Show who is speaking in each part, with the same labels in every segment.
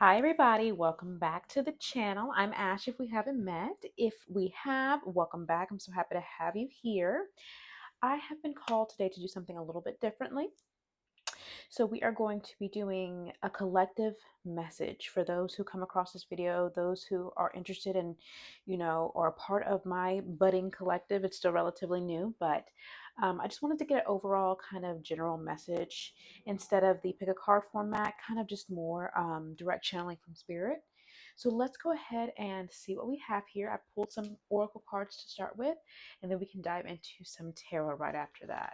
Speaker 1: Hi everybody, welcome back to the channel. I'm Ash if we haven't met. If we have, welcome back. I'm so happy to have you here. I have been called today to do something a little bit differently. So we are going to be doing a collective message for those who come across this video, those who are interested in, or a part of my budding collective. It's still relatively new, but I just wanted to get an overall kind of general message instead of the pick a card format, kind of just more direct channeling from spirit. So let's go ahead and see what we have here. I pulled some oracle cards to start with, and then we can dive into some tarot right after that.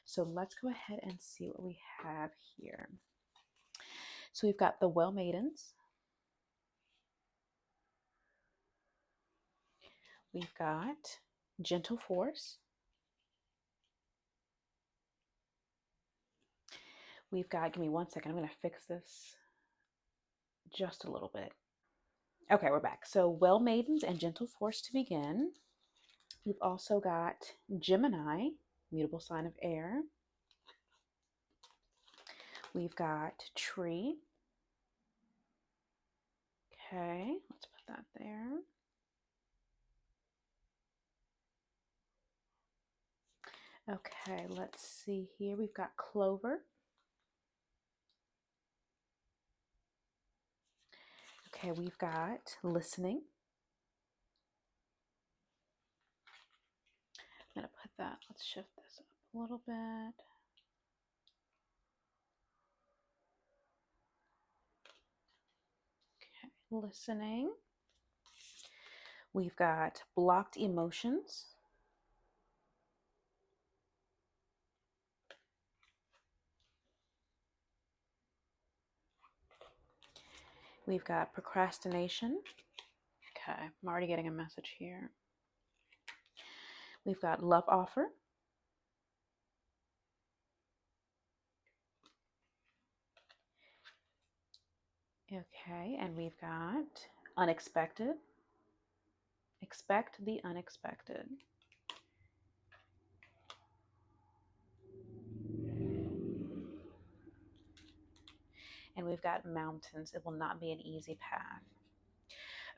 Speaker 1: So let's go ahead and see what we have here. So we've got the Well Maidens. We've got Gentle Force. We've got, give me one second, I'm going to fix this just a little bit. Okay, we're back. So Well Maidens and Gentle Force to begin. We've also got Gemini, mutable sign of air. We've got Tree. Okay, let's put that there. Okay, let's see here. We've got Clover. Okay, we've got Listening. I'm going to put that, let's shift this up a little bit. Okay, Listening. We've got Blocked Emotions. We've got Procrastination. Okay, I'm already getting a message here. We've got Love Offer. Okay, and we've got Unexpected. Expect the unexpected. And we've got Mountains. It will not be an easy path.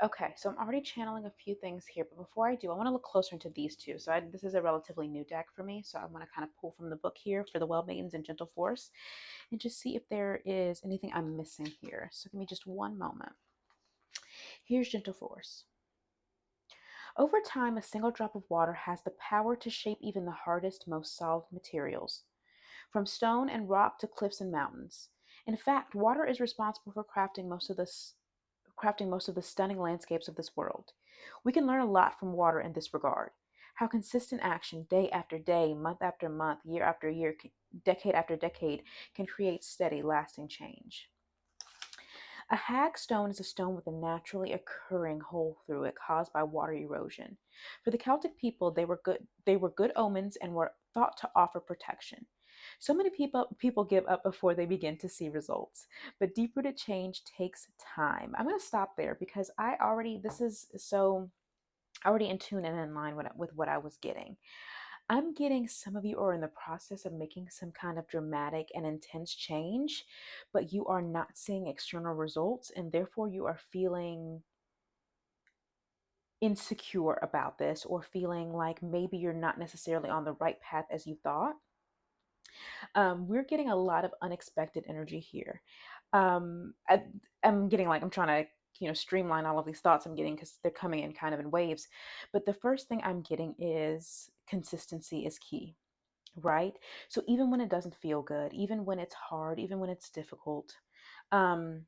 Speaker 1: Okay, so I'm already channeling a few things here, but before I do, I want to look closer into these two. So this is a relatively new deck for me, so I want to kind of pull from the book here for the Well Maidens and Gentle Force and just see if there is anything I'm missing here. So give me just one moment. Here's Gentle Force. Over time, a single drop of water has the power to shape even the hardest, most solid materials, from stone and rock to cliffs and mountains. In fact, water is responsible for crafting most of the stunning landscapes of this world. We can learn a lot from water in this regard. How consistent action, day after day, month after month, year after year, decade after decade, can create steady, lasting change. A hag stone is a stone with a naturally occurring hole through it caused by water erosion. For the Celtic people, they were good omens and were thought to offer protection. So many people give up before they begin to see results, but deep-rooted change takes time. I'm going to stop there because this is so already in tune and in line with what I was getting. I'm getting some of you are in the process of making some kind of dramatic and intense change, but you are not seeing external results, and therefore you are feeling insecure about this or feeling like maybe you're not necessarily on the right path as you thought. We're getting a lot of unexpected energy here. I, I'm getting like, I'm trying to, streamline all of these thoughts I'm getting because they're coming in kind of in waves. But the first thing I'm getting is consistency is key, right? So even when it doesn't feel good, even when it's hard, even when it's difficult, um,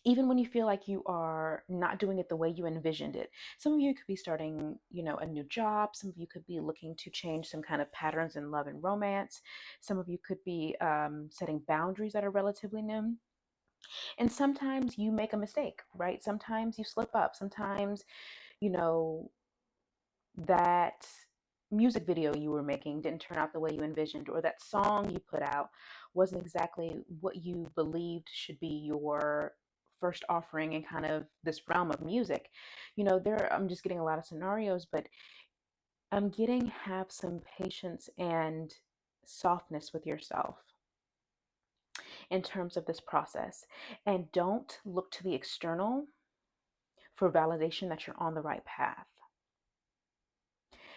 Speaker 1: even when you feel like you are not doing it the way you envisioned it. Some of you could be starting, a new job. Some of you could be looking to change some kind of patterns in love and romance. Some of you could be setting boundaries that are relatively new. And sometimes you make a mistake, right? Sometimes you slip up. Sometimes, you know, that music video you were making didn't turn out the way you envisioned, or that song you put out wasn't exactly what you believed should be your first offering in kind of this realm of music. I'm just getting a lot of scenarios, but I'm getting have some patience and softness with yourself. in terms of this process. And don't look to the external for validation that you're on the right path.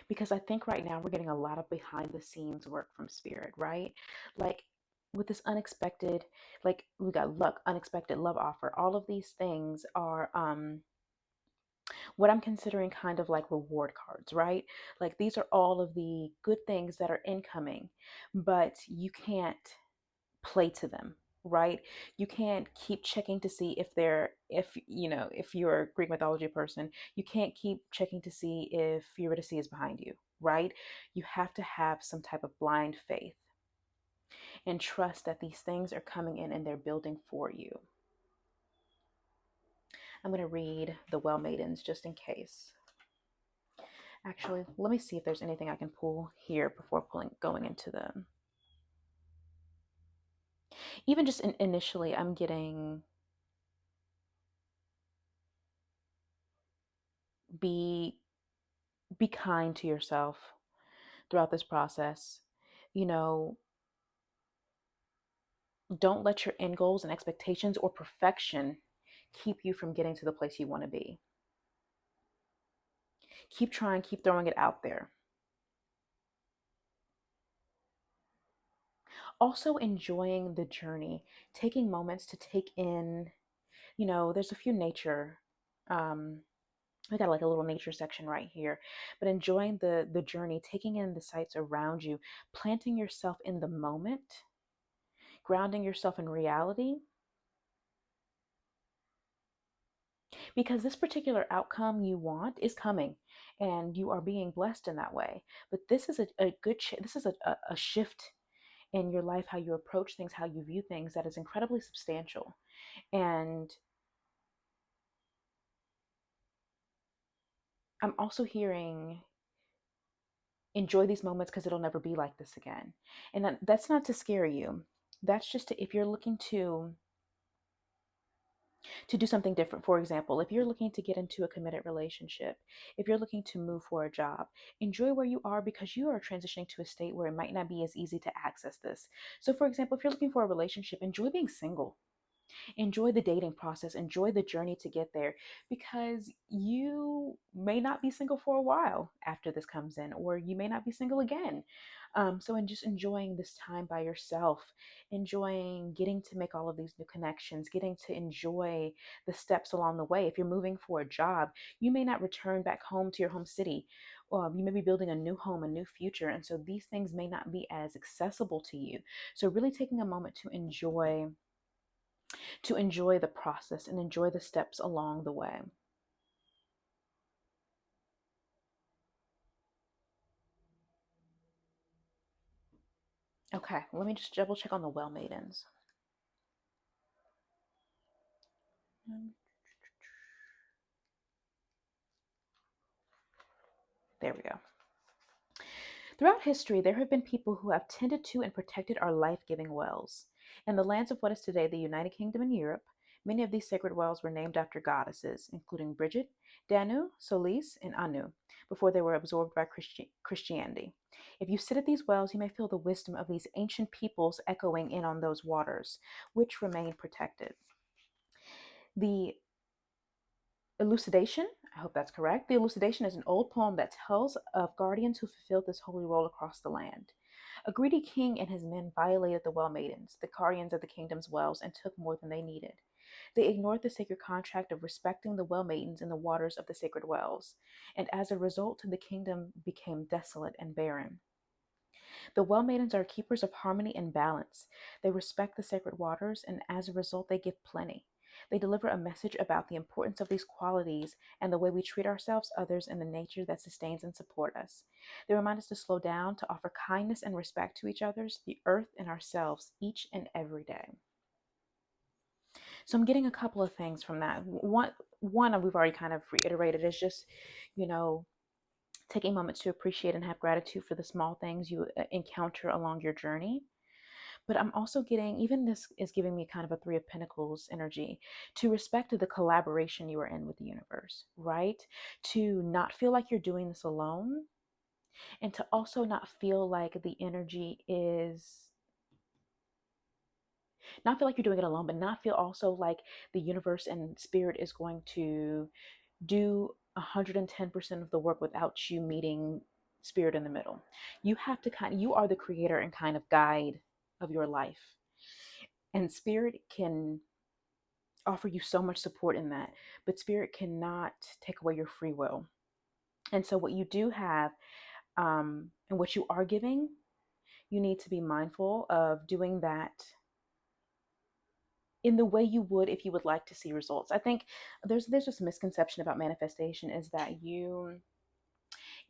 Speaker 1: Because I think right now we're getting a lot of behind the scenes work from spirit, right? Like with this unexpected, like we got luck, unexpected love offer. All of these things are what I'm considering kind of like reward cards, right? Like these are all of the good things that are incoming, but you can't play to them, right? You can't keep checking to see if they're, if you know, if you're a Greek mythology person, you can't keep checking to see if Eurydice is behind you, right? You have to have some type of blind faith and trust that these things are coming in and they're building for you. I'm going to read the Well Maidens just in case. Actually, let me see if there's anything I can pull here before going into them. Even just initially, I'm getting be be kind to yourself throughout this process. You know, don't let your end goals and expectations or perfection keep you from getting to the place you want to be. Keep trying, keep throwing it out there. Also, enjoying the journey, taking moments to take in, there's a few nature. We got like a little nature section right here, but enjoying the journey, taking in the sights around you, planting yourself in the moment, grounding yourself in reality, because this particular outcome you want is coming and you are being blessed in that way. But this is a good this is a shift in your life, how you approach things, how you view things, that is incredibly substantial. And I'm also hearing enjoy these moments because it'll never be like this again. And that's not to scare you. That's just to, if you're looking to do something different. For example, if you're looking to get into a committed relationship, if you're looking to move for a job, enjoy where you are because you are transitioning to a state where it might not be as easy to access this. So, for example, if you're looking for a relationship, enjoy being single. Enjoy the dating process, enjoy the journey to get there, because you may not be single for a while after this comes in, or you may not be single again. And just enjoying this time by yourself, enjoying getting to make all of these new connections, getting to enjoy the steps along the way. If you're moving for a job, you may not return back home to your home city. You may be building a new home, a new future. And so these things may not be as accessible to you. So really taking a moment to enjoy the process and enjoy the steps along the way. Okay, let me just double check on the Well Maidens. There we go. Throughout history, there have been people who have tended to and protected our life giving wells. In the lands of what is today the United Kingdom and Europe, many of these sacred wells were named after goddesses, including Bridget, Danu, Solis, and Anu, before they were absorbed by Christianity. If you sit at these wells, you may feel the wisdom of these ancient peoples echoing in on those waters, which remain protected. The Elucidation, I hope that's correct. The Elucidation is an old poem that tells of guardians who fulfilled this holy role across the land. A greedy king and his men violated the well maidens, the guardians of the kingdom's wells, and took more than they needed. They ignored the sacred contract of respecting the well maidens in the waters of the sacred wells, and as a result, the kingdom became desolate and barren. The well maidens are keepers of harmony and balance. They respect the sacred waters, and as a result, they give plenty. They deliver a message about the importance of these qualities and the way we treat ourselves, others, and the nature that sustains and supports us. They remind us to slow down, to offer kindness and respect to each other's, the earth, and ourselves each and every day. So I'm getting a couple of things from that. One we've already kind of reiterated is just, you know, taking moments to appreciate and have gratitude for the small things you encounter along your journey. But I'm also getting, even this is giving me kind of a Three of Pentacles energy, to respect the collaboration you are in with the universe, right? To not feel like you're doing this alone, and to also not feel like the energy is Not feel like you're doing it alone, but not feel also like the universe and spirit is going to do 110% of the work without you meeting spirit in the middle. You have to you are the creator and kind of guide of your life. And spirit can offer you so much support in that, but spirit cannot take away your free will. And so, what you do have, and what you are giving, you need to be mindful of doing that in the way you would if you would like to see results. I think there's just a misconception about manifestation is that you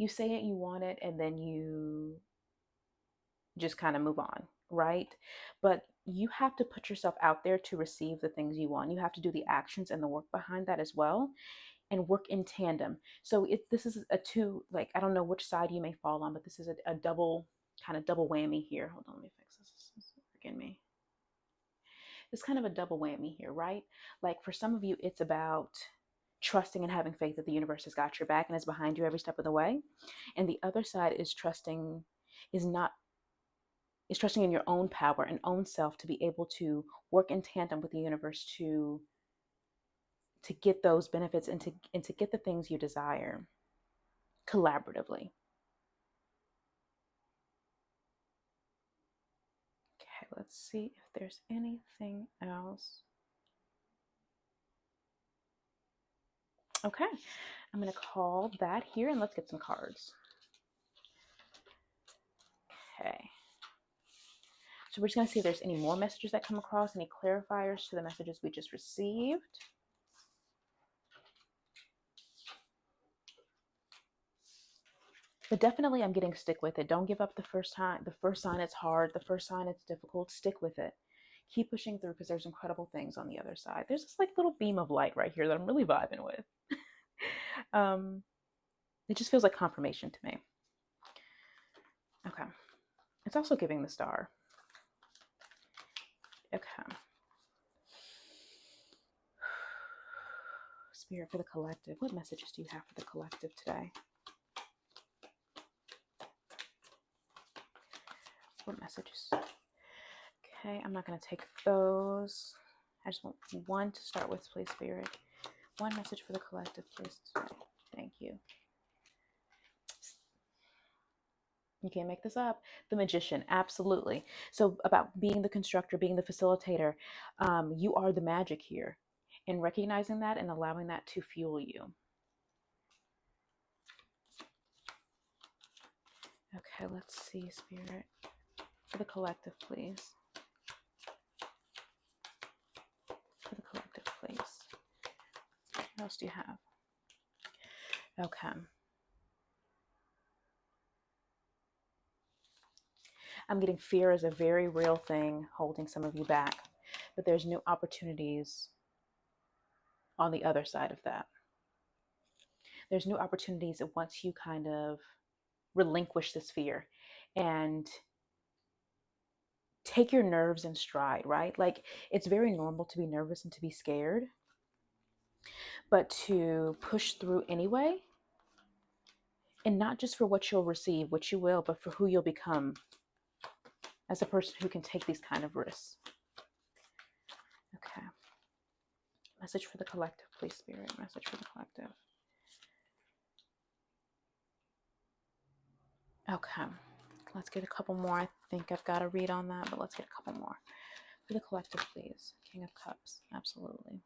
Speaker 1: say it, you want it, and then you just kind of move on, right? But you have to put yourself out there to receive the things you want. You have to do the actions and the work behind that as well, and work in tandem. So this is a two, like, I don't know which side you may fall on, but this is a double, kind of double whammy here. Hold on, let me fix this. Forgive me. It's kind of a double whammy here, right? Like for some of you, it's about trusting and having faith that the universe has got your back and is behind you every step of the way. And the other side is is not is trusting in your own power and own self to be able to work in tandem with the universe to get those benefits and to get the things you desire collaboratively. Okay, let's see if there's anything else. Okay, I'm going to call that here and let's get some cards. Okay. So we're just going to see if there's any more messages that come across, any clarifiers to the messages we just received. But definitely I'm getting stick with it. Don't give up the first time. The first sign it's hard. The first sign it's difficult. Stick with it. Keep pushing through because there's incredible things on the other side. There's this like little beam of light right here that I'm really vibing with. It just feels like confirmation to me. Okay. It's also giving the star. Okay. Spirit for the collective. What messages do you have for the collective today? What messages? Okay, I'm not going to take those. I just want one to start with, please, Spirit. One message for the collective, please, today. Thank you. You can't make this up. The magician, absolutely. So about being the constructor, being the facilitator, you are the magic here. And recognizing that and allowing that to fuel you. Okay, let's see, Spirit. For the collective, please. For the collective, please. What else do you have? Okay. I'm getting fear is a very real thing holding some of you back, but there's new opportunities on the other side of that. There's new opportunities that once you kind of relinquish this fear and take your nerves in stride, right? Like it's very normal to be nervous and to be scared, but to push through anyway, and not just for what you'll receive, which you will, but for who you'll become as a person who can take these kind of risks. Okay. Message for the collective, please, Spirit. Message for the collective. Okay. Let's get a couple more. I think I've got a read on that, but let's get a couple more. For the collective, please. King of Cups. Absolutely.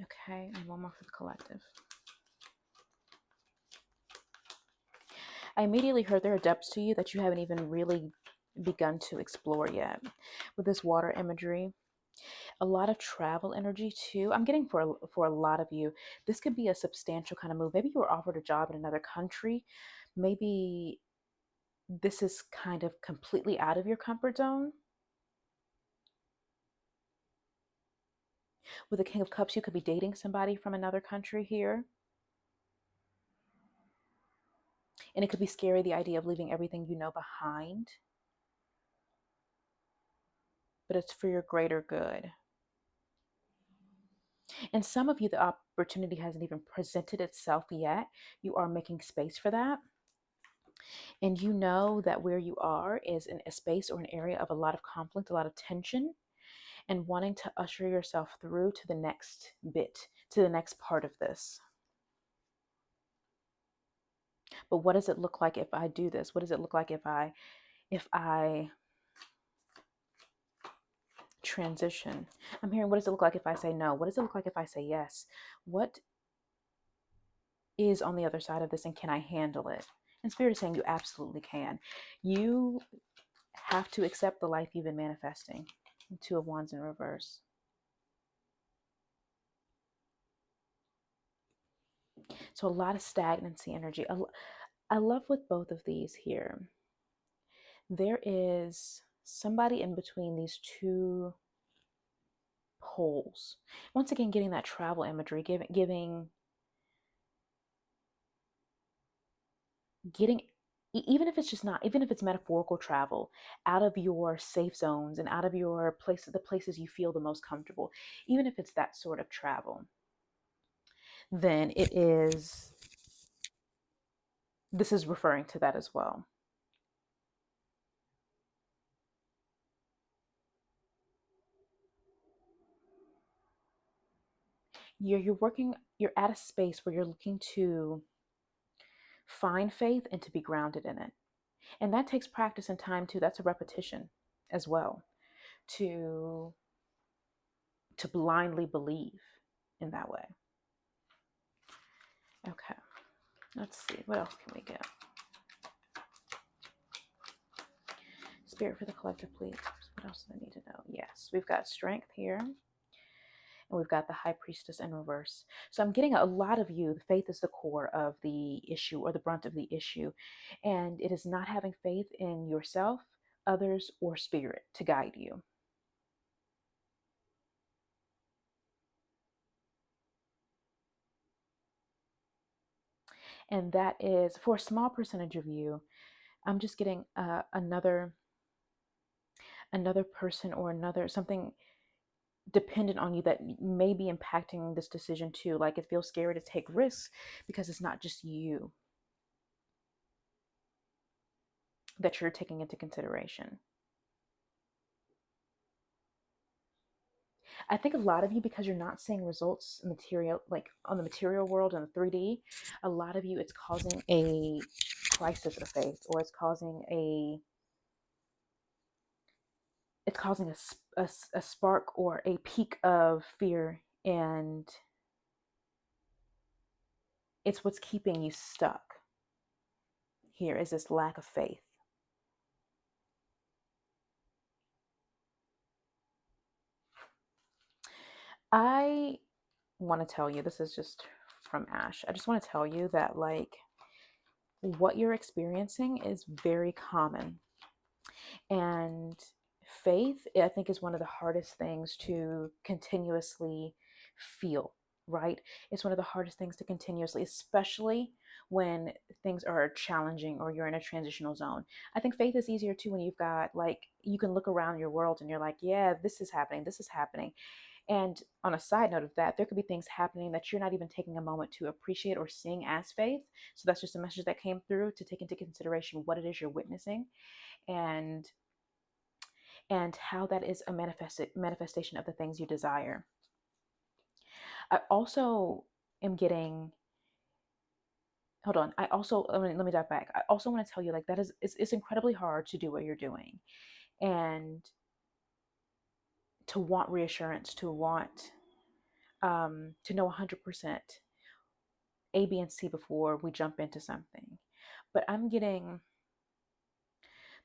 Speaker 1: Okay. And one more for the collective. I immediately heard there are depths to you that you haven't even really begun to explore yet. With this water imagery, a lot of travel energy too. I'm getting for a lot of you, this could be a substantial kind of move. Maybe you were offered a job in another country. Maybe this is kind of completely out of your comfort zone. With the King of Cups, you could be dating somebody from another country here. And it could be scary, the idea of leaving everything you know behind. But it's for your greater good. And some of you, the opportunity hasn't even presented itself yet. You are making space for that. And you know that where you are is in a space or an area of a lot of conflict, a lot of tension, and wanting to usher yourself through to the next bit, to the next part of this. But what does it look like if I do this? What does it look like if I transition? I'm hearing, what does it look like if I say no? What does it look like if I say yes? What is on the other side of this, and can I handle it? And Spirit is saying you absolutely can. You have to accept the life you've been manifesting. Two of Wands in reverse. So a lot of stagnancy energy. I love with both of these here. There is somebody in between these two poles. Once again, getting that travel imagery, getting, even if it's just not, even if it's metaphorical travel, out of your safe zones and out of your places, the places you feel the most comfortable, even if it's that sort of travel, then this is referring to that as well. You're at a space where you're looking to find faith and to be grounded in it. And that takes practice and time too. That's a repetition as well, to blindly believe in that way. Okay, let's see, what else can we get? Spirit for the collective, please. What else do I need to know? Yes, we've got strength here. And we've got the High Priestess in reverse. So I'm getting a lot of you. Faith is the core of the issue, or the brunt of the issue. And it is not having faith in yourself, others, or spirit to guide you. And that is, for a small percentage of you, I'm just getting another person or another something dependent on you that may be impacting this decision too. Like, it feels scary to take risks because it's not just you that you're taking into consideration. I think a lot of you, because you're not seeing results material, like on the material world and the 3D, a lot of you, it's causing a crisis of faith, or it's causing a spark or a peak of fear, and it's what's keeping you stuck here, is this lack of faith. I want to tell you, this is just from Ash. I just want to tell you that, like, what you're experiencing is very common. And faith, I think, is one of the hardest things to continuously feel, right? It's one of the hardest things to continuously, especially when things are challenging or you're in a transitional zone. I think faith is easier too when you've got, like, you can look around your world and you're like, yeah, this is happening, this is happening. And on a side note of that, there could be things happening that you're not even taking a moment to appreciate or seeing as faith. So that's just a message that came through to take into consideration what it is you're witnessing, and how that is a manifestation of the things you desire. I also am getting, hold on. I also, let me dive back. I also want to tell you, like, that is, it's incredibly hard to do what you're doing, and to want reassurance, to want to know 100% A, B, and C before we jump into something. But I'm getting,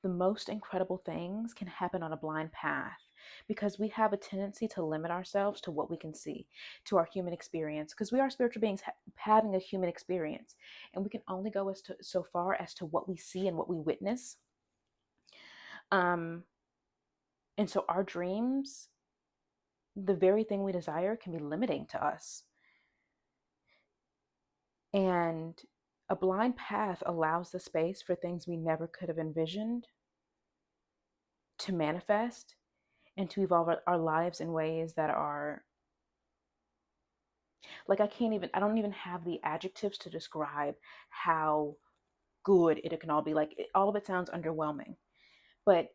Speaker 1: the most incredible things can happen on a blind path, because we have a tendency to limit ourselves to what we can see, to our human experience, because we are spiritual beings having a human experience, and we can only go so far as to what we see and what we witness. And so our dreams, the very thing we desire, can be limiting to us. And a blind path allows the space for things we never could have envisioned to manifest and to evolve our lives in ways that are, like, I don't even have the adjectives to describe how good it can all be. Like all of it sounds underwhelming, but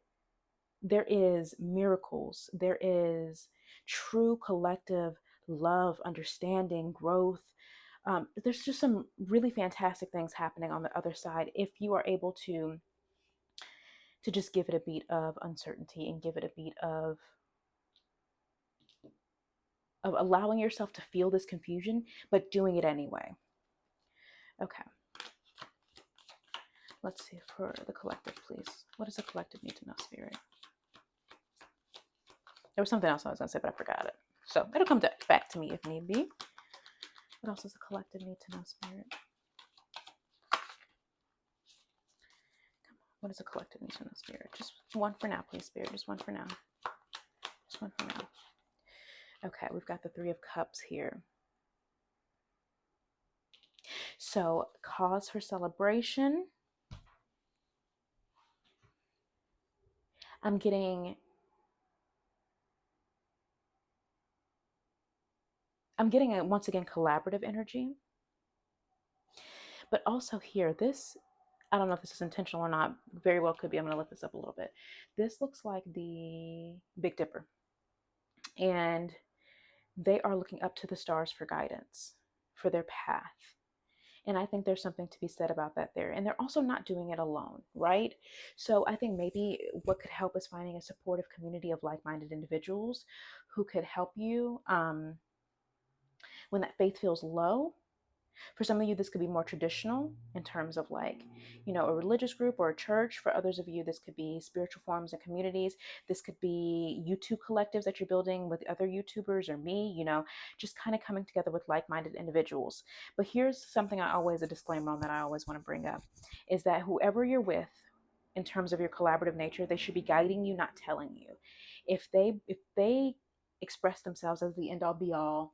Speaker 1: there is miracles. There is true collective love, understanding, growth. There's just some really fantastic things happening on the other side if you are able to just give it a beat of uncertainty and give it a beat of allowing yourself to feel this confusion, but doing it anyway. Okay. Let's see for the collective, please. What does the collective need to know, Spirit? There was something else I was going to say, but I forgot it. So it'll come back to me if need be. What else does the collective need to know, Spirit? What does the collective need to know, Spirit? Just one for now, please, Spirit. Just one for now. Just one for now. Okay, we've got the Three of Cups here. So, cause for celebration. I'm getting a, once again, collaborative energy. But also here, this, I don't know if this is intentional or not. Very well could be. I'm going to lift this up a little bit. This looks like the Big Dipper. And they are looking up to the stars for guidance, for their path. And I think there's something to be said about that there. And they're also not doing it alone, right? So I think maybe what could help is finding a supportive community of like-minded individuals who could help you when that faith feels low. For some of you, this could be more traditional in terms of like, a religious group or a church. For others of you, this could be spiritual forums and communities. This could be YouTube collectives that you're building with other YouTubers or me, just kind of coming together with like-minded individuals. But here's something a disclaimer on that I always want to bring up, is that whoever you're with, in terms of your collaborative nature, they should be guiding you, not telling you. If they express themselves as the end all be all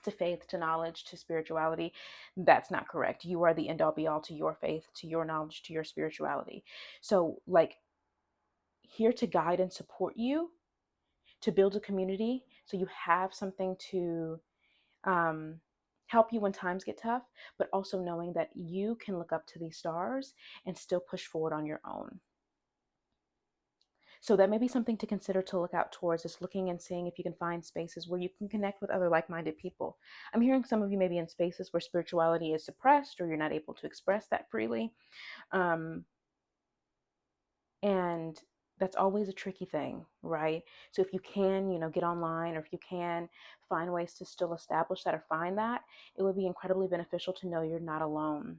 Speaker 1: to faith, to knowledge, to spirituality, that's not correct. You are the end all be all to your faith, to your knowledge, to your spirituality. So, like, here to guide and support you, to build a community so you have something to help you when times get tough, but also knowing that you can look up to these stars and still push forward on your own. So that may be something to consider, to look out towards, is looking and seeing if you can find spaces where you can connect with other like-minded people. I'm hearing some of you may be in spaces where spirituality is suppressed or you're not able to express that freely. And that's always a tricky thing, right? So if you can, get online, or if you can find ways to still establish that or find that, it would be incredibly beneficial to know you're not alone.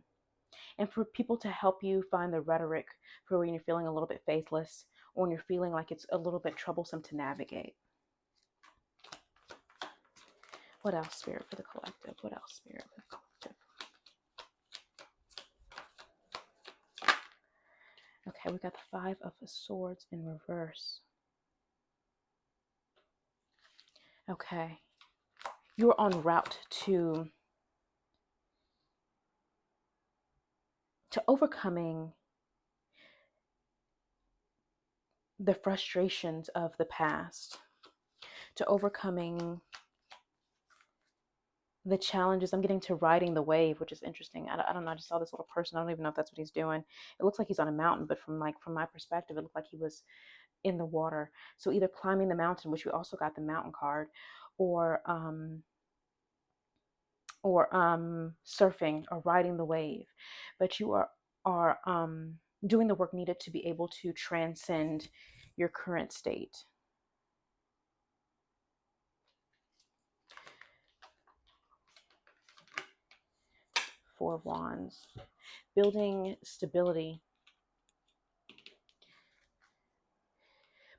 Speaker 1: And for people to help you find the rhetoric for when you're feeling a little bit faithless, or when you're feeling like it's a little bit troublesome to navigate. What else, Spirit, for the collective? What else, Spirit, for the collective? Okay, we got the Five of Swords in reverse. Okay. You're en route to overcoming the frustrations of the past, to overcoming the challenges. I'm getting to riding the wave, which is interesting. I don't know. I just saw this little person. I don't even know if that's what he's doing. It looks like he's on a mountain, but from my perspective, it looked like he was in the water. So either climbing the mountain, which we also got the mountain card, or surfing or riding the wave. But you are doing the work needed to be able to transcend your current state. Four of Wands. Building stability.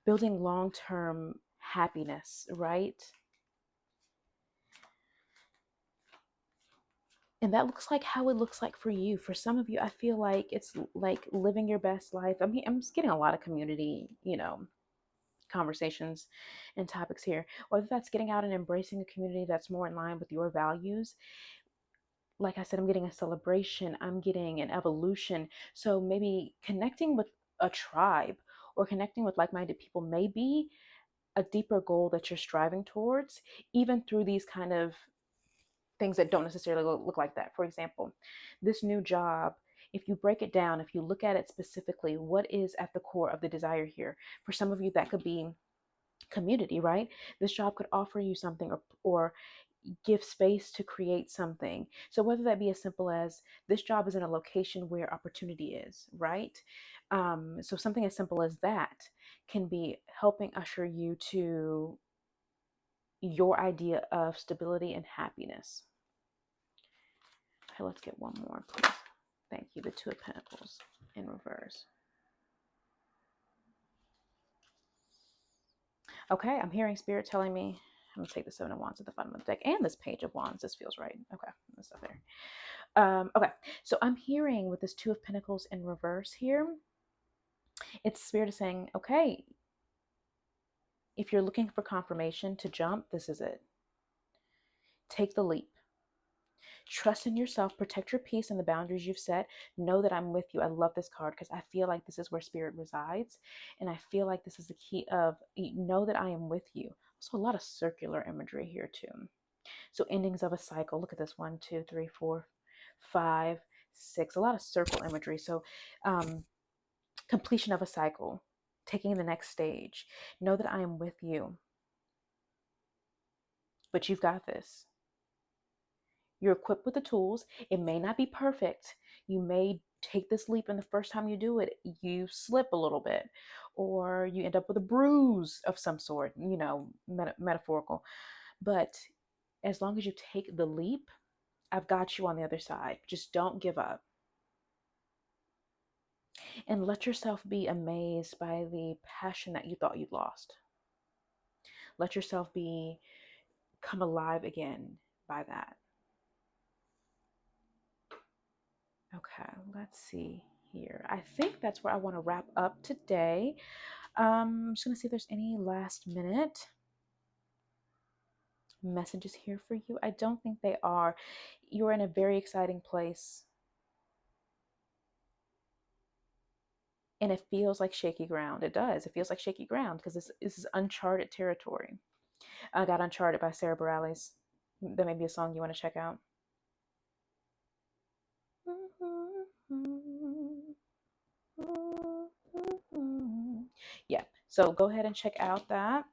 Speaker 1: Building long-term happiness, right? And that looks like how it looks like for you. For some of you, I feel like it's like living your best life. I mean, I'm just getting a lot of community, conversations and topics here. Whether that's getting out and embracing a community that's more in line with your values. Like I said, I'm getting a celebration. I'm getting an evolution. So maybe connecting with a tribe or connecting with like-minded people may be a deeper goal that you're striving towards, even through these kind of things that don't necessarily look like that. For example, this new job, if you break it down, if you look at it specifically, what is at the core of the desire here? For some of you, that could be community, right? This job could offer you something, or give space to create something. So whether that be as simple as this job is in a location where opportunity is, right? So something as simple as that can be helping usher you to your idea of stability and happiness. Okay, let's get one more, please. Thank you. The Two of Pentacles in reverse. Okay, I'm hearing Spirit telling me, I'm going to take the Seven of Wands at the bottom of the deck and this Page of Wands. This feels right. Okay, that's stuff there. Okay, so I'm hearing with this Two of Pentacles in reverse here, it's Spirit is saying, okay, if you're looking for confirmation to jump, this is it. Take the leap. Trust in yourself, protect your peace and the boundaries you've set. Know that I'm with you. I love this card because I feel like this is where Spirit resides. And I feel like this is the key of know that I am with you. So a lot of circular imagery here too. So endings of a cycle. Look at this. 1, 2, 3, 4, 5, 6. A lot of circle imagery. So completion of a cycle. Taking the next stage. Know that I am with you. But you've got this. You're equipped with the tools. It may not be perfect. You may take this leap, and the first time you do it, you slip a little bit, or you end up with a bruise of some sort, metaphorical. But as long as you take the leap, I've got you on the other side. Just don't give up. And let yourself be amazed by the passion that you thought you'd lost. Let yourself come alive again by that. Okay, let's see here. I think that's where I want to wrap up today. I'm just going to see if there's any last minute messages here for you. I don't think they are. You're in a very exciting place. And it feels like shaky ground. It does. It feels like shaky ground because this is uncharted territory. I got Uncharted by Sarah Bareilles. That may be a song you want to check out. Yeah, so go ahead and check out that.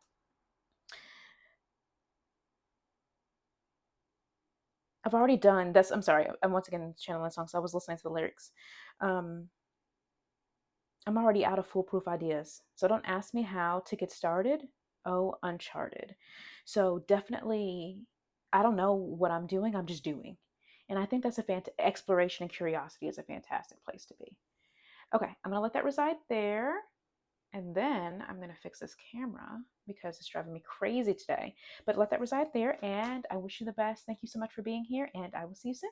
Speaker 1: I've already done this. I'm sorry. I'm once again channeling songs. So I was listening to the lyrics. I'm already out of foolproof ideas. So don't ask me how to get started. Oh, Uncharted. So definitely, I don't know what I'm doing. I'm just doing. And I think that's exploration and curiosity is a fantastic place to be. Okay, I'm going to let that reside there. And then I'm going to fix this camera because it's driving me crazy today. But let that reside there. And I wish you the best. Thank you so much for being here. And I will see you soon.